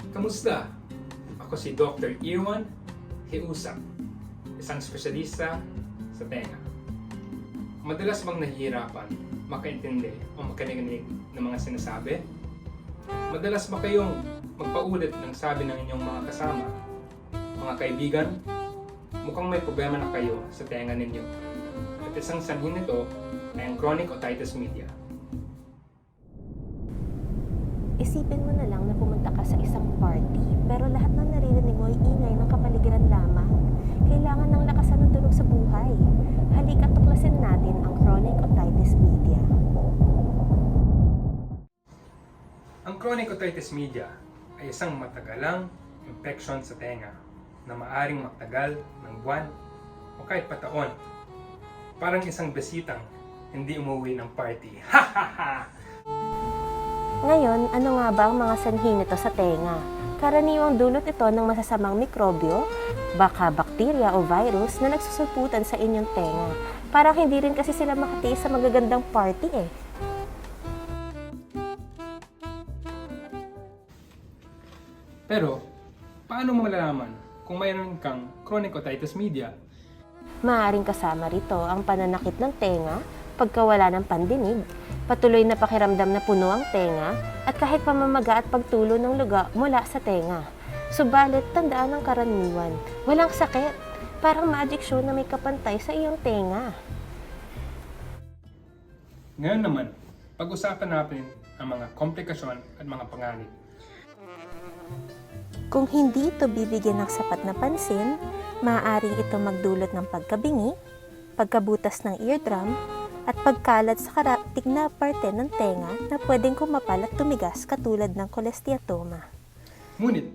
Kamusta? Ako si Dr. Irwan Hiusap, isang espesyalista sa tenga. Madalas bang nahihirapan makaintindi o makarinig ng mga sinasabi? Madalas ba kayong magpaulit ng sabi ng inyong mga kasama? Mga kaibigan, mukhang may problema na kayo sa tenga ninyo. At isang sanhin nito ay ang chronic otitis media. Isipin mo na lang na pumunta ka sa isang party, pero lahat ng naririnig mo ay ingay ng kapaligiran lamang. Kailangan ng lakasan ng tunog sa buhay. Halika tuklasin natin ang chronic otitis media. Ang chronic otitis media ay isang matagalang infection sa tenga na maaring magtagal ng buwan o kahit pataon. Parang isang besitang hindi umuwi ng party. Ha ha ha! Ngayon, ano nga ba ang mga sanhi nito sa tenga? Karaniwang dulot ito ng masasamang mikrobyo, baka bakterya o virus na nagsusulputan sa inyong tenga. Parang hindi rin kasi sila makatiis sa magagandang party eh. Pero, paano mo malalaman kung mayroon kang chronic otitis media? Maaaring kasama rito ang pananakit ng tenga, pagkawala ng pandinig, patuloy na pakiramdam na puno ang tenga, at kahit pamamaga at pagtulo ng luga mula sa tenga. Subalit, tandaan ang karaniwan, walang sakit. Parang magic show na may kapantay sa iyong tenga. Ngayon naman, pag-usapan natin ang mga komplikasyon at mga panganib. Kung hindi ito bibigyan ng sapat na pansin, maaaring ito magdulot ng pagkabingi, pagkabutas ng eardrum, at pagkalat sa karatig na parte ng tenga na pwedeng kumapal at tumigas katulad ng cholesteatoma. Ngunit,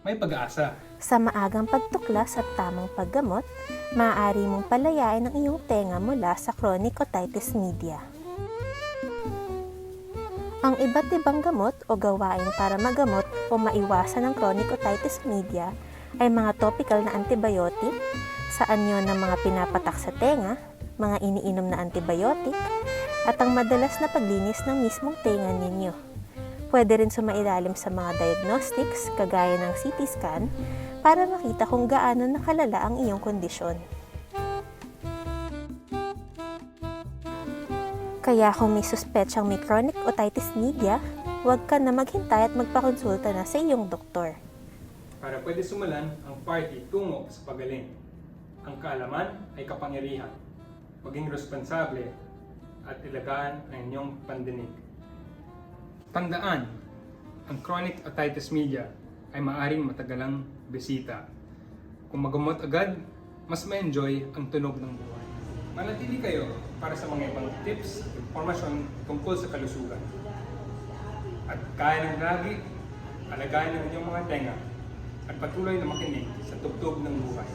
may pag-asa. Sa maagang pagtuklas at tamang paggamot, maaari mong palayain ang iyong tenga mula sa chronic otitis media. Ang iba't ibang gamot o gawain para magamot o maiwasan ang chronic otitis media ay mga topical na antibiotic, sa anyo ng mga pinapatak sa tenga, mga iniinom na antibiotic, at ang madalas na paglinis ng mismong tenga ninyo. Pwede rin sumailalim sa mga diagnostics kagaya ng CT scan para makita kung gaano nakalala ang iyong kondisyon. Kaya kung may suspetsang may chronic otitis media, huwag ka na maghintay at magpakonsulta na sa iyong doktor. Para pwede sumalan ang party tungo sa pagaling. Ang kaalaman ay kapangyarihan. Maging responsable at ilagaan ang inyong pandinig. Tandaan, ang chronic otitis media ay maaaring matagalang bisita. Kung magamot agad, mas ma-enjoy ang tunog ng buhay. Manatili kayo para sa mga ibang tips at informasyon tungkol sa kalusugan. At kaya ng lagi, alagaan ng inyong mga tenga at patuloy na makinig sa tugtog ng buhay.